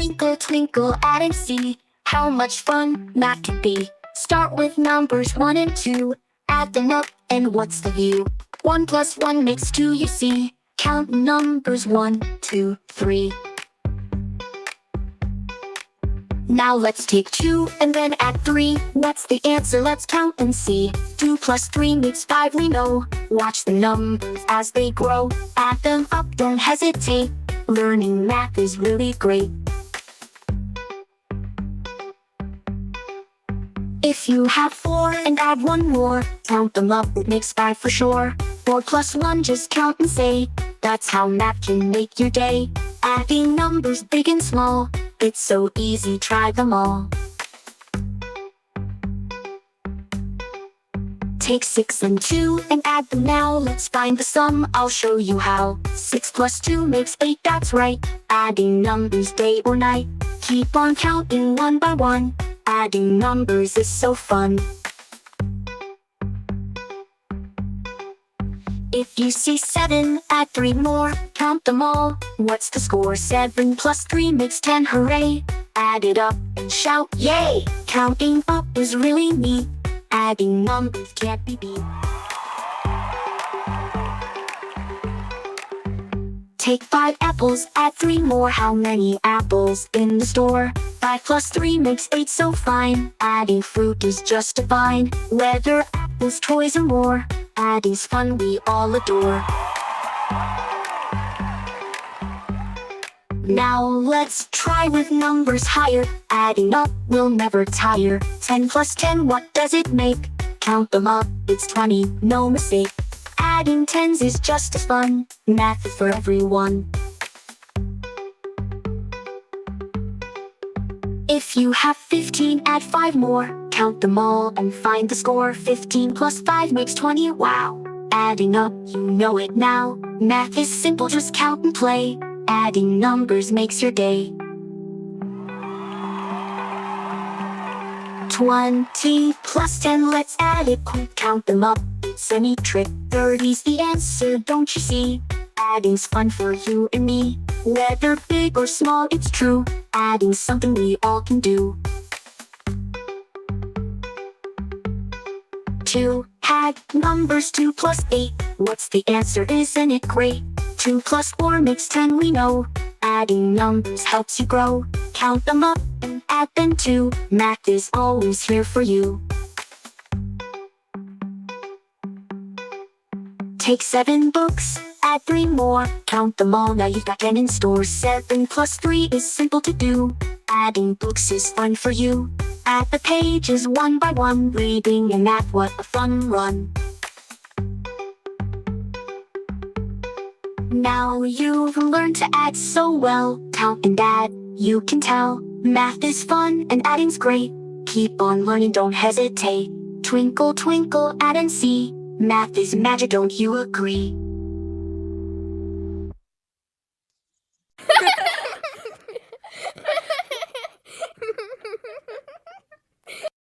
Twinkle, twinkle, add and see how much fun math can be. Start with numbers 1 and 2, add them up, and what's the view? 1 plus 1 makes 2, you see. Count numbers 1, 2, 3. Now let's take 2 and then add 3. What's the answer? Let's count and see. 2 plus 3 makes 5, we know. Watch the numbers as they grow. Add them up, don't hesitate. Learning math is really great. If you have 4 and add 1 more, count them up, it makes 5 for sure. 4 plus 1, just count and say. That's how math can make your day. Adding numbers big and small, it's so easy, try them all. Take 6 and 2 and add them now. Let's find the sum, I'll show you how. 6 plus 2 makes 8, that's right. Adding numbers day or night. Keep on counting one by one. Adding numbers is so fun. If you see 7, add 3 more, count them all. What's the score? 7 plus 3 makes 10, hooray! Add it up and shout, yay! Counting up is really neat. Adding numbers can't be beat. Take 5 apples, add 3 more. How many apples in the store? 5 plus 3 makes 8, so fine. Adding fruit is just divine. Whether apples, toys, or more, adding's fun we all adore. Now let's try with numbers higher. Adding up will never tire. 10 plus 10, what does it make? Count them up, it's 20, no mistake. Adding tens is just as fun. Math is for everyone. If you have 15, add 5 more. Count them all and find the score. 15 plus 5 makes 20, wow! Adding up, you know it now. Math is simple, just count and play. Adding numbers makes your day. 20 plus 10, let's add it quick. Count them up, it's a neat trick. 30's the answer, don't you see? Adding's fun for you and me. Whether big or small, it's true. Adding's something we all can do. 2, add numbers 2 plus 8. What's the answer? Isn't it great? 2 plus 4 makes 10, we know. Adding numbers helps you grow. Count them up and add them too. Math is always here for you. Take 7 books, add 3 more. Count them all, now you've got 10 in store. 7 plus 3 is simple to do. Adding books is fun for you. Add the pages one by one. Reading and math, what a fun run. Now you've learned to add so well. Count and add, you can tell. Math is fun and adding's great. Keep on learning, don't hesitate. Twinkle, twinkle, add and see. Math is magic, don't you agree?